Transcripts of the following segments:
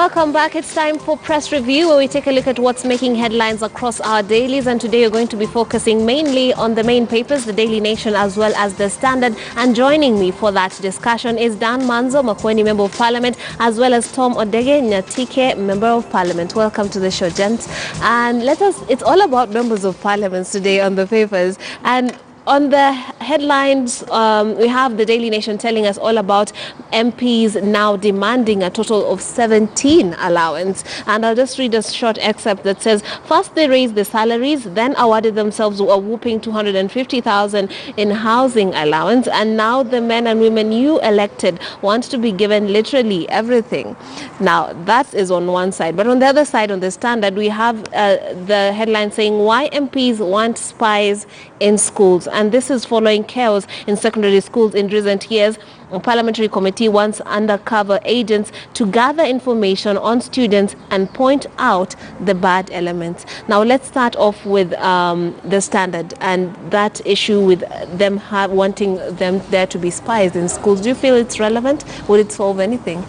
Welcome back. It's time for Press Review, where we take a look at what's making headlines across our dailies. And today we're going to be focusing mainly on the main papers, the Daily Nation as well as the Standard. And joining me for that discussion is Dan Manzo, Makueni Member of Parliament, as well as Tom Odege Nyatike, Member of Parliament. Welcome to the show, gents. And it's all about members of Parliament today on the papers. And on the headlines, we have the Daily Nation telling us all about MPs now demanding a total of 17 allowance. And I'll just read a short excerpt that says, first they raised the salaries, then awarded themselves a whooping 250,000 in housing allowance. And now the men and women you elected want to be given literally everything. Now, that is on one side. But on the other side, on the Standard, we have the headline saying, why MPs want spies in schools. And this is following chaos in secondary schools in recent years. A parliamentary committee wants undercover agents to gather information on students and point out the bad elements. Now let's start off with the Standard and that issue with them wanting them there to be spies in schools. Do you feel it's relevant? Would it solve anything?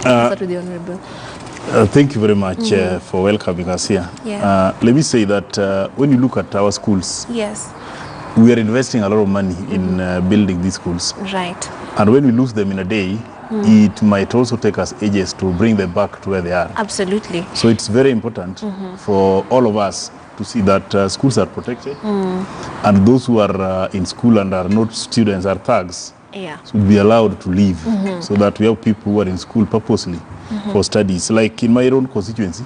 Start with the Honourable. Thank you very much for welcoming us here. Yeah. Let me say that when you look at our schools, yes, we are investing a lot of money in building these schools. Right. And when we lose them in a day, it might also take us ages to bring them back to where they are. Absolutely. So it's very important for all of us to see that schools are protected and those who are in school and are not students, are thugs, should be allowed to leave so that we have people who are in school purposely for studies. Like in my own constituency,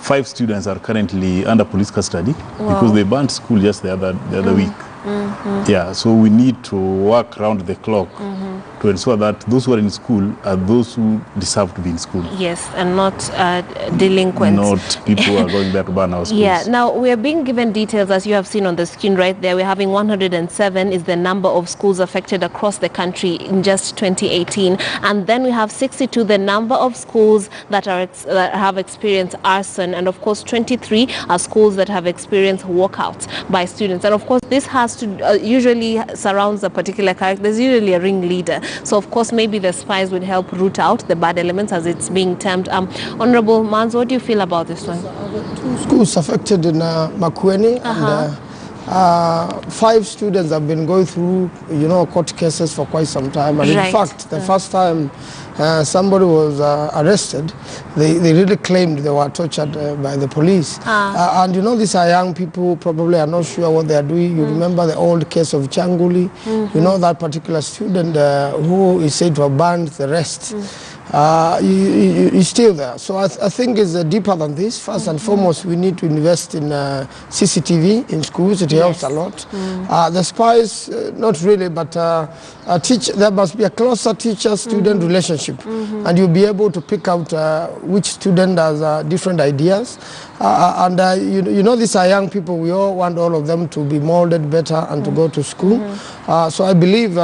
5 students are currently under police custody because they burnt school just the other week. Yeah, so we need to work around the clock to ensure that those who are in school are those who deserve to be in school. Yes, and not delinquents. Not people who are going there to burn our schools. Yeah, now we are being given details, as you have seen on the screen right there. We're having 107 is the number of schools affected across the country in just 2018. And then we have 62, the number of schools that have experienced arson. And of course, 23 are schools that have experienced walkouts by students. And of course, this has to usually surrounds a particular character. There's usually a ringleader. So of course, maybe the spies would help root out the bad elements, as it's being termed. Honorable Mans, what do you feel about this one? 2 schools affected in Makueni, and 5 students have been going through, court cases for quite some time. And in fact, the first time somebody was arrested, they really claimed they were tortured by the police. And these are young people who probably are not sure what they are doing. You remember the old case of Changuli, that particular student who is said to have burned the rest. He's still there. So I think it's deeper than this. First and foremost, we need to invest in CCTV in schools. It helps a lot. The spies, not really, but there must be a closer teacher-student relationship. And you'll be able to pick out which student has different ideas. These are young people. We all want all of them to be molded better and to go to school. So I believe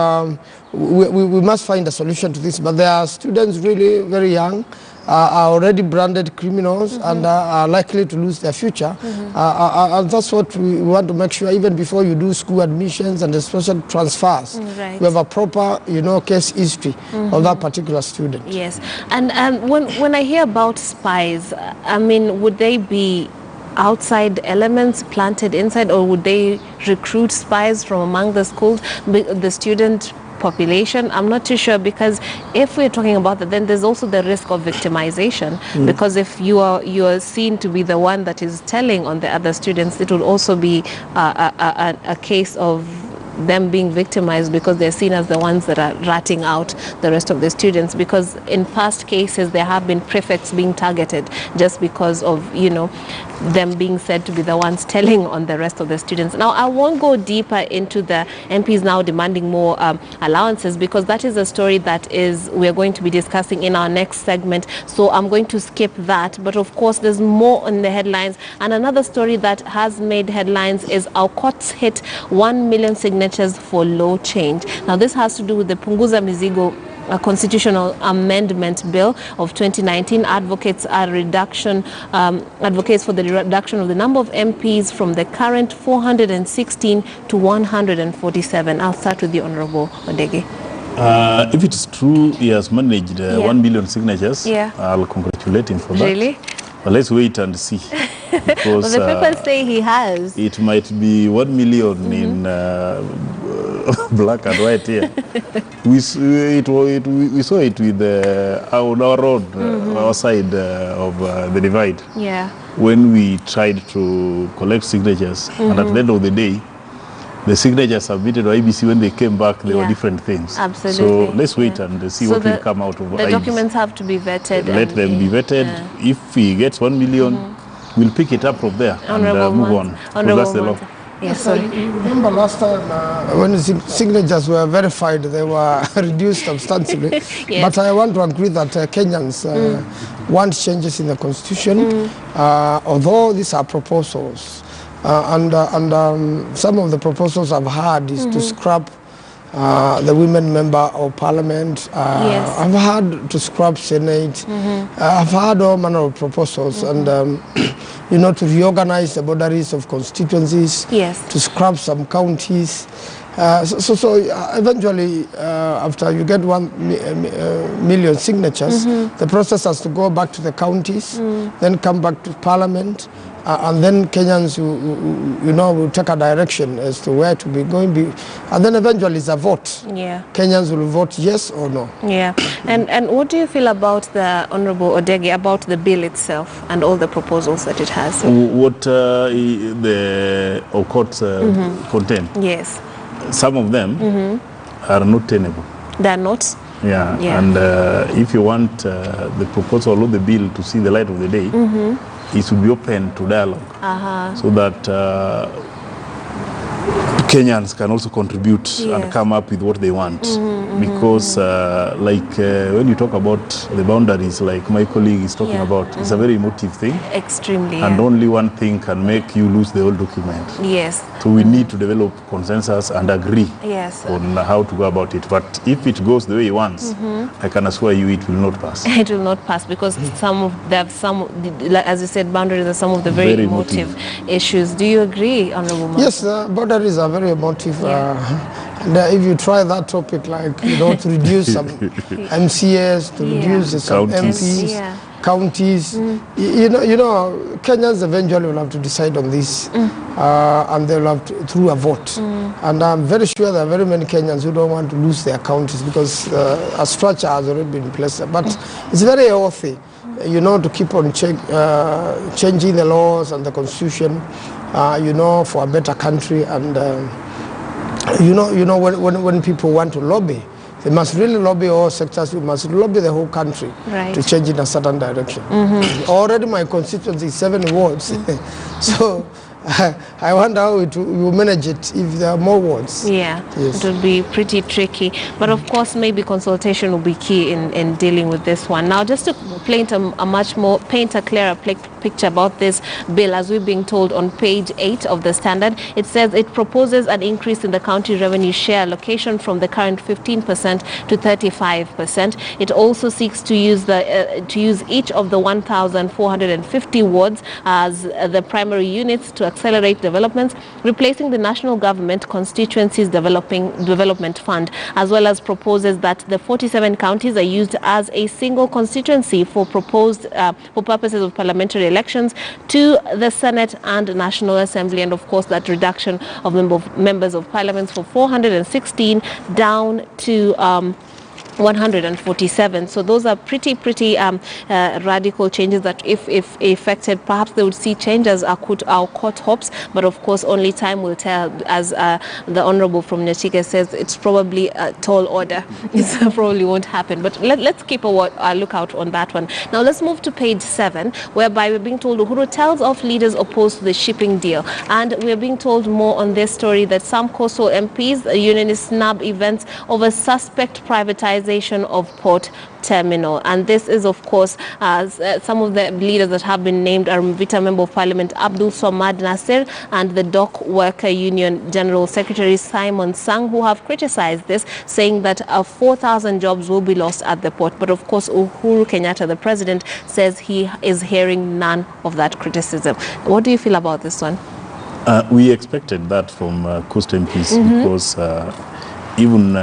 we must find a solution to this. But there are students really very young, are already branded criminals and are likely to lose their future. And that's what we want to make sure, even before you do school admissions and especially transfers, we have a proper, case history of that particular student. Yes, and when I hear about spies, I mean, would they be outside elements planted inside, or would they recruit spies from among the schools, the student population? I'm not too sure, because if we're talking about that, then there's also the risk of victimization, because if you are seen to be the one that is telling on the other students, it will also be a case of them being victimized because they're seen as the ones that are ratting out the rest of the students, because in past cases there have been prefects being targeted just because of them being said to be the ones telling on the rest of the students. Now I won't go deeper into the MPs now demanding more allowances, because that is a story that we're going to be discussing in our next segment, so I'm going to skip that. But of course there's more on the headlines, and another story that has made headlines is our courts hit 1 million signatures for law change. Now this has to do with the Punguza Mizigo a constitutional amendment bill of 2019 advocates for the reduction of the number of MPs from the current 416 to 147. I'll start with the Honorable Odege. If it's true he has managed 1 million signatures, I'll congratulate him for that. Really? But let's wait and see. Because well, the people say he has. It might be 1 million in black and white here. We saw it with on our road, our side of the divide. Yeah. When we tried to collect signatures, and at the end of the day, the signatures submitted to IBC, when they came back, they were different things. Absolutely. So let's wait and see what will come out of the IBC. documents have to be vetted. Let them be vetted. If he gets 1 million, we'll pick it up from there and move on. That's the law. Yes, sorry. Remember last time when signatures were verified, they were reduced substantially. But I want to agree that Kenyans want changes in the constitution, although these are proposals. And some of the proposals I've had is to scrap the women member of parliament. I've had to scrap Senate. I've had all manner of proposals, and to reorganize the boundaries of constituencies, to scrap some counties. So eventually, after you get 1 million signatures, the process has to go back to the counties, then come back to parliament, and then Kenyans will take a direction as to where to be going, and then eventually it's a vote. Kenyans will vote yes or no. And what do you feel about the Honorable Odege, about the bill itself and all the proposals that it has? What the courts contain? Yes. Some of them are not tenable. They're not? And if you want the proposal of the bill to see the light of the day, it should be open to dialogue, so that Kenyans can also contribute and come up with what they want. Because when you talk about the boundaries, like my colleague is talking about, it's a very emotive thing. Extremely. And only one thing can make you lose the whole document. So we need to develop consensus and agree on how to go about it. But if it goes the way he wants, I can assure you it will not pass. It will not pass, because as you said, boundaries are some of the very emotive issues. Do you agree, Honorable Mombasa? Yes, boundaries are very emotive. And if you try that topic, like, to reduce some MCAs, to reduce some MPs, counties, Kenyans eventually will have to decide on this, and they'll have to, through a vote. And I'm very sure there are very many Kenyans who don't want to lose their counties, because a structure has already been placed. But it's very healthy, to keep on changing the laws and the constitution, for a better country. And when people want to lobby, they must really lobby all sectors. You must lobby the whole country to change in a certain direction. Already my constituency is 7 wards, so I wonder how you will manage it if there are more wards. It will be pretty tricky. But of course, maybe consultation will be key in dealing with this one. Now, just to paint a clearer picture about this bill, as we're being told on page 8 of the Standard, it says it proposes an increase in the county revenue share allocation from the current 15% to 35%. It also seeks to use each of the 1,450 wards as the primary units to accelerate developments, replacing the national government constituencies development fund, as well as proposes that the 47 counties are used as a single constituency for purposes of parliamentary elections to the Senate and National Assembly, and of course that reduction of members of parliament from 416 down to 147. So those are pretty radical changes that if effected, perhaps they would see changes our court hopes, but of course only time will tell. As the Honorable from Nyachike says, it's probably a tall order. It probably won't happen, but let's keep a lookout on that one. Now let's move to page 7, whereby we're being told Uhuru tells off leaders opposed to the shipping deal, and we're being told more on this story that some coastal MPs, unionists, snub events over suspect privatization of port terminal. And this is, of course, some of the leaders that have been named are Mvita Member of Parliament Abdul Somad Nasir and the Dock Worker Union General Secretary Simon Sang, who have criticized this, saying that 4,000 jobs will be lost at the port. But of course, Uhuru Kenyatta, the president, says he is hearing none of that criticism. What do you feel about this one? We expected that from Coast MPs, because even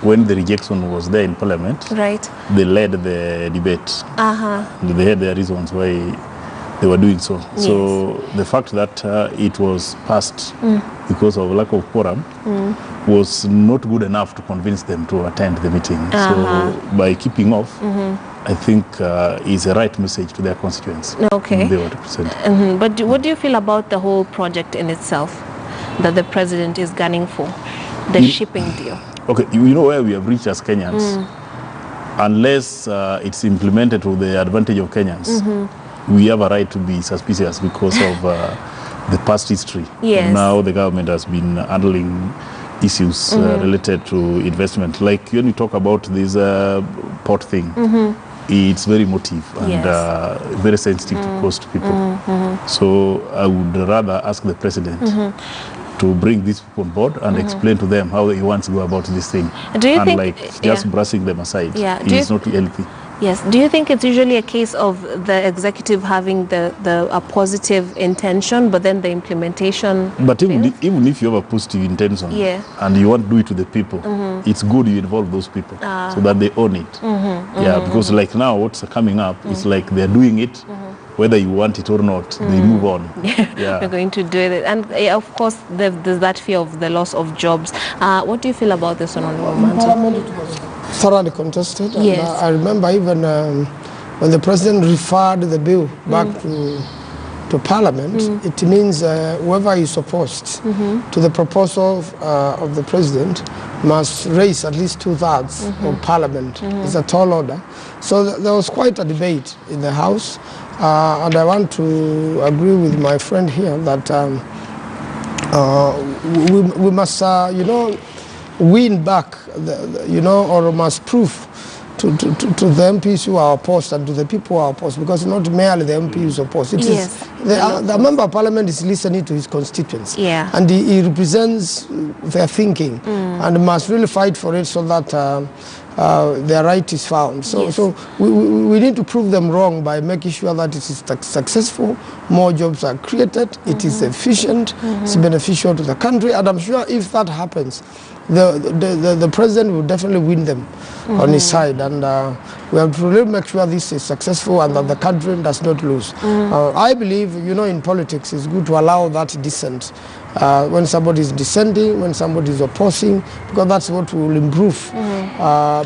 when the rejection was there in Parliament, right, they led the debate. They had their reasons why they were doing so. Yes. So the fact that it was passed because of lack of quorum was not good enough to convince them to attend the meeting. So by keeping off, I think is a right message to their constituents. Okay. They were represented. But what do you feel about the whole project in itself that the president is gunning for, the shipping deal? Okay, you know where we have reached as Kenyans. Unless it's implemented to the advantage of Kenyans, we have a right to be suspicious because of the past history. Yes. Now the government has been handling issues related to investment. Like when you talk about this port thing, it's very emotive and very sensitive to most people. So I would rather ask the president to bring these people on board and explain to them how he wants to go about this thing. Do you and think, like just brushing them aside is not healthy. Yes. Do you think it's usually a case of the executive having a positive intention, but then the implementation? But even if you have a positive intention and you want to do it to the people, it's good you involve those people so that they own it. Because like now what's coming up is like they're doing it, whether you want it or not, they move on. We're going to do it. And of course, there's that fear of the loss of jobs. What do you feel about this one, Honorable Manzo? Thoroughly contested. Yes. And I remember even when the president referred the bill back to Parliament, it means whoever is opposed to the proposal of the president must raise at least 2/3 of Parliament. It's a tall order. So there was quite a debate in the House, and I want to agree with my friend here that we must, win back, or must prove to the MPs who are opposed and to the people who are opposed, because not merely the MP who is opposed. It is the member of parliament is listening to his constituents, and he represents their thinking and must really fight for it so that their right is found. So we need to prove them wrong by making sure that it is successful, more jobs are created, it is efficient, it's beneficial to the country, and I'm sure if that happens, the president will definitely win them on his side, and we have to really make sure this is successful and that the country does not lose. I believe, in politics, it's good to allow that dissent. When somebody is dissenting, when somebody is opposing, because that's what will improve,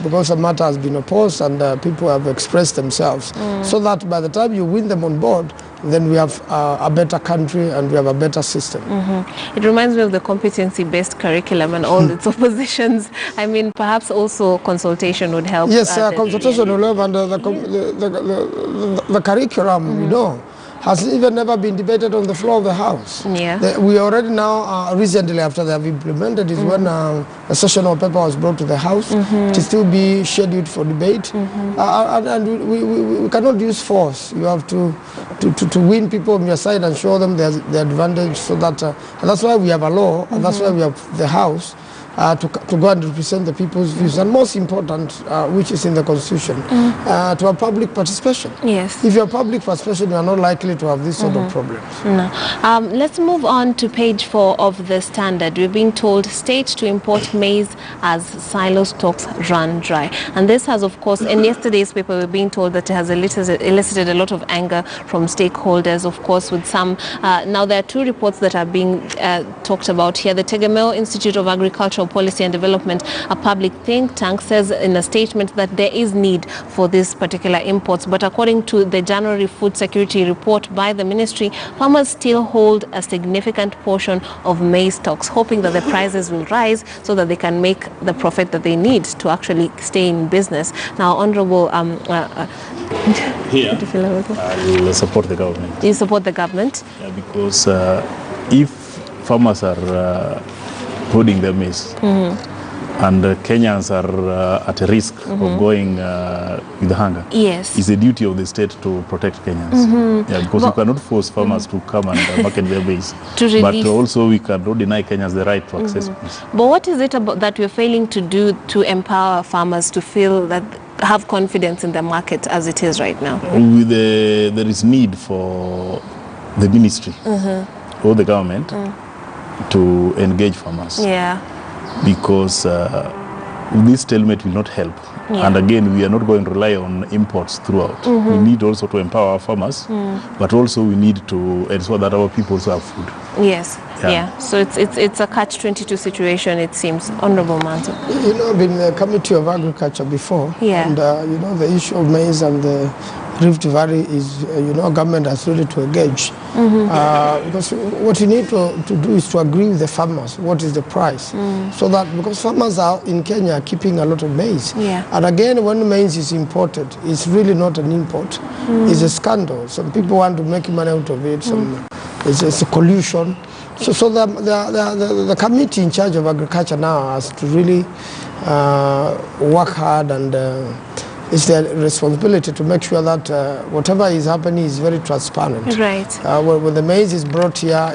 because the matter has been opposed and people have expressed themselves, so that by the time you win them on board, then we have a better country and we have a better system. It reminds me of the competency-based curriculum and all its oppositions. I mean, perhaps also consultation would help. Yes, consultation will help, and the curriculum, has even never been debated on the floor of the House. We already now, recently after they have implemented, is when a sessional paper was brought to the House to still be scheduled for debate. And we cannot use force. You have to win people on your side and show them the advantage, so that, and that's why we have a law, and that's why we have the House, to go and represent the people's views, and most important, which is in the Constitution, to have public participation. Yes. If you have public participation, you are not likely to have this sort of problems. No. Let's move on to page 4 of the Standard. We're being told states to import maize as silo stocks run dry. And this has, of course, in yesterday's paper, we're being told that it has elicited a lot of anger from stakeholders, of course, with some. Now, there are 2 reports that are being talked about here. The Tegemeo Institute of Agricultural Policy and Development, a public think tank, says in a statement that there is need for these particular imports. But according to the January Food Security Report by the ministry, farmers still hold a significant portion of maize stocks, hoping that the prices will rise so that they can make the profit that they need to actually stay in business. Now, Honorable, here, I will support the government. You support the government? Yeah, because if farmers are holding their maize, and Kenyans are at a risk of going with hunger. Yes. It's the duty of the state to protect Kenyans. Because we cannot force farmers to come and market their maize. But also we cannot deny Kenyans the right to access maize. But what is it about that we're failing to do to empower farmers to feel that, have confidence in the market as it is right now? There is need for the ministry or the government to engage farmers. Yeah. Because this stalemate will not help. Yeah. And again, we are not going to rely on imports throughout. We need also to empower our farmers, but also we need to ensure that our people also have food. Yes. Yeah. So it's a catch-22 situation, it seems. Honorable Manzo. You know, I've been in the Committee of Agriculture before. Yeah. And, you know, the issue of maize and the Rift Valley is, you know, government has really to engage. Because what you need to do is to agree with the farmers. What is the price? So that, because farmers are in Kenya are keeping a lot of maize. Yeah. And again, when maize is imported, it's really not an import. It's a scandal. Some people want to make money out of it. It's a collusion. So the committee in charge of agriculture now has to really work hard, and it's their responsibility to make sure that whatever is happening is very transparent. Right. When the maize is brought here,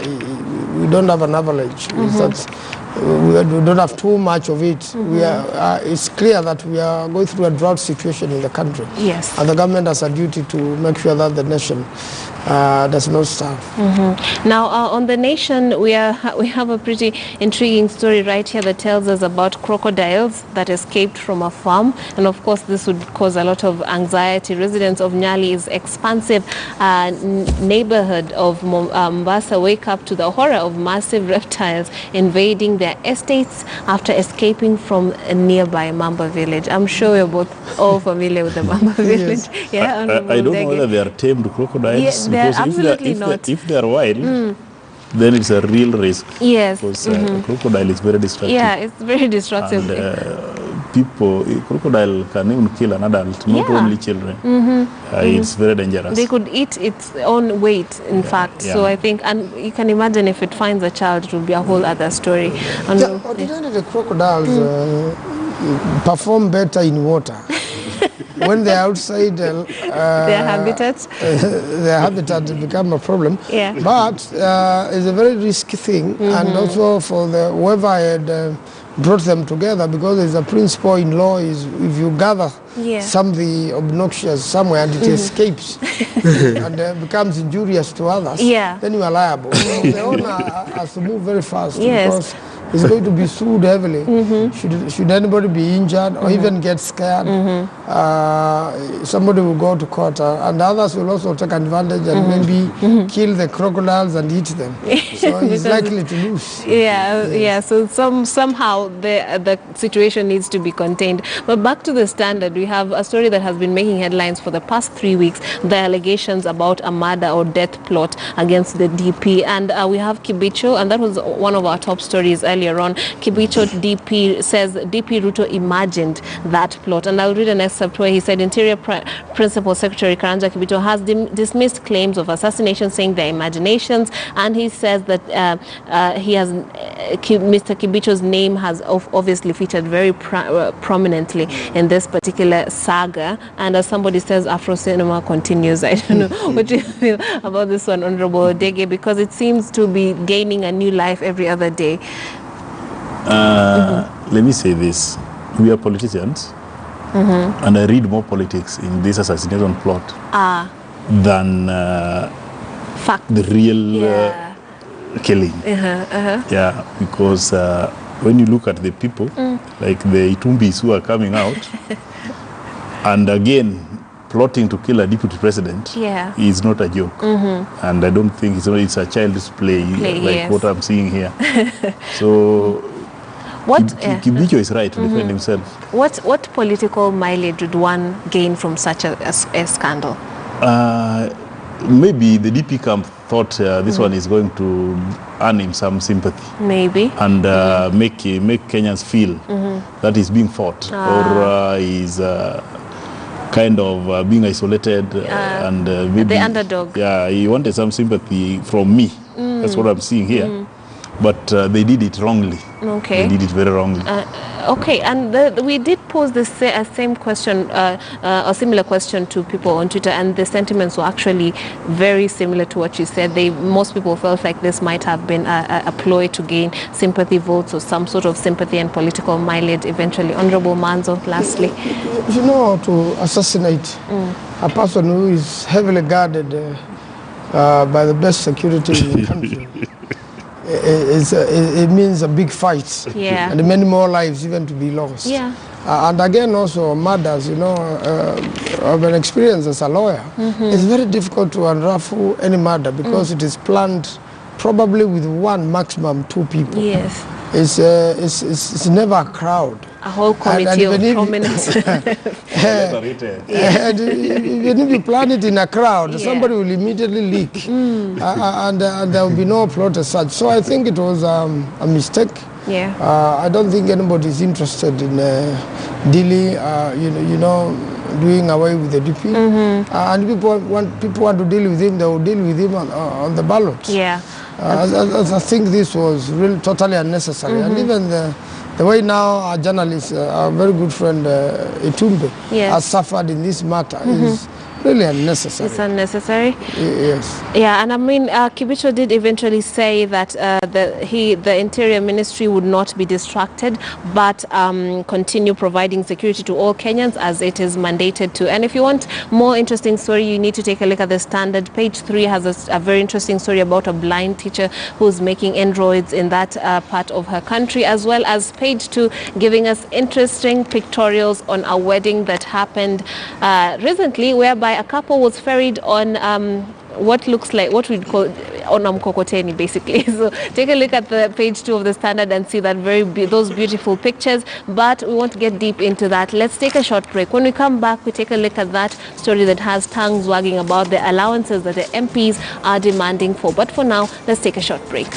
we don't have an average. We don't have too much of it. It's clear that we are going through a drought situation in the country. Yes. And the government has a duty to make sure that the nation does not starve. Now, on the nation, we have a pretty intriguing story right here that tells us about crocodiles that escaped from a farm, and of course this would cause a lot of anxiety. Residents of Nyali's expansive neighborhood of Mombasa wake up to the horror of massive reptiles invading their estates after escaping from a nearby Mamba village. I'm sure we're both all familiar with the Mamba village. Yes. I don't know whether they are tamed crocodiles. They're because absolutely not. If they are wild, then it's a real risk. Yes. Because crocodile is very destructive. Yeah, it's very destructive. And crocodile can even kill an adult, not only children. It's very dangerous. They could eat its own weight, in fact. So I think, and you can imagine if it finds a child, it will be a whole other story. Ordinarily, the crocodiles perform better in water. When they're outside, their habitat become a problem. Yeah. But it's a very risky thing, and also for whoever had brought them together, because there's a principle in law is if you gather something obnoxious somewhere and it escapes and becomes injurious to others, then you are liable. So the owner has to move very fast because is going to be sued heavily. Should anybody be injured or even get scared, somebody will go to court, and others will also take advantage and maybe kill the crocodiles and eat them. So he's likely to lose. So somehow the situation needs to be contained. But back to the Standard, we have a story that has been making headlines for the past 3 weeks, the allegations about a murder or death plot against the DP. And we have Kibicho, and that was one of our top stories earlier on. Kibicho DP says DP Ruto imagined that plot. And I'll read an excerpt where he said Interior Principal Secretary Karanja Kibicho has dismissed claims of assassination, saying they're imaginations. And he says that Mr. Kibicho's name has obviously featured very prominently in this particular saga. And as somebody says, Afro cinema continues. I don't know what you feel about this one, Honorable Dege, because it seems to be gaining a new life every other day. Let me say this. We are politicians, and I read more politics in this assassination plot than the real killing. Yeah, because when you look at the people, like the Itumbis who are coming out, and again, plotting to kill a deputy president is not a joke. And I don't think it's a child's play like what I'm seeing here. So Kibicho is right to defend himself. What political mileage would one gain from such a scandal? Maybe the DP camp thought this one is going to earn him some sympathy. Maybe. And make Kenyans feel that he's being fought or is kind of being isolated and maybe the underdog. Yeah, he wanted some sympathy from me. That's what I'm seeing here. But they did it wrongly. Okay. They did it very wrongly. Okay, and we did pose the same question, a similar question to people on Twitter, and the sentiments were actually very similar to what you said. Most people felt like this might have been a ploy to gain sympathy votes or some sort of sympathy and political mileage eventually. Honorable Manzo, lastly. You know, to assassinate a person who is heavily guarded by the best security in the country. it means a big fight. Yeah. And many more lives even to be lost. Yeah. And again, also murders, you know, of an experience as a lawyer, it's very difficult to unravel any murder because it is planned probably with one, maximum 2 people. Yes. It's never a crowd. A whole committee of prominent. And even if you plan it in a crowd, somebody will immediately leak. And there will be no plot as such. So I think it was a mistake. Yeah. I don't think anybody is interested in dealing, you know, doing away with the DP. And people want to deal with him, they will deal with him on the ballot. Yeah. I think this was really totally unnecessary. And even the way now our journalist, our very good friend Itumbe, has suffered in this matter is really unnecessary. It's unnecessary. Yes. Yeah, and I mean, Kibicho did eventually say that the Interior Ministry would not be distracted, but continue providing security to all Kenyans as it is mandated to. And if you want more interesting story, you need to take a look at the Standard. Page 3 has a very interesting story about a blind teacher who's making inroads in that part of her country, as well as page 2 giving us interesting pictorials on a wedding that happened recently, whereby a couple was ferried on what looks like what we'd call on mkokoteni, basically. So take a look at the page 2 of the Standard and see that those beautiful pictures. But we want to get deep into that. Let's take a short break. When we come back, we take a look at that story that has tongues wagging about the allowances that the MPs are demanding for. But for now, let's take a short break.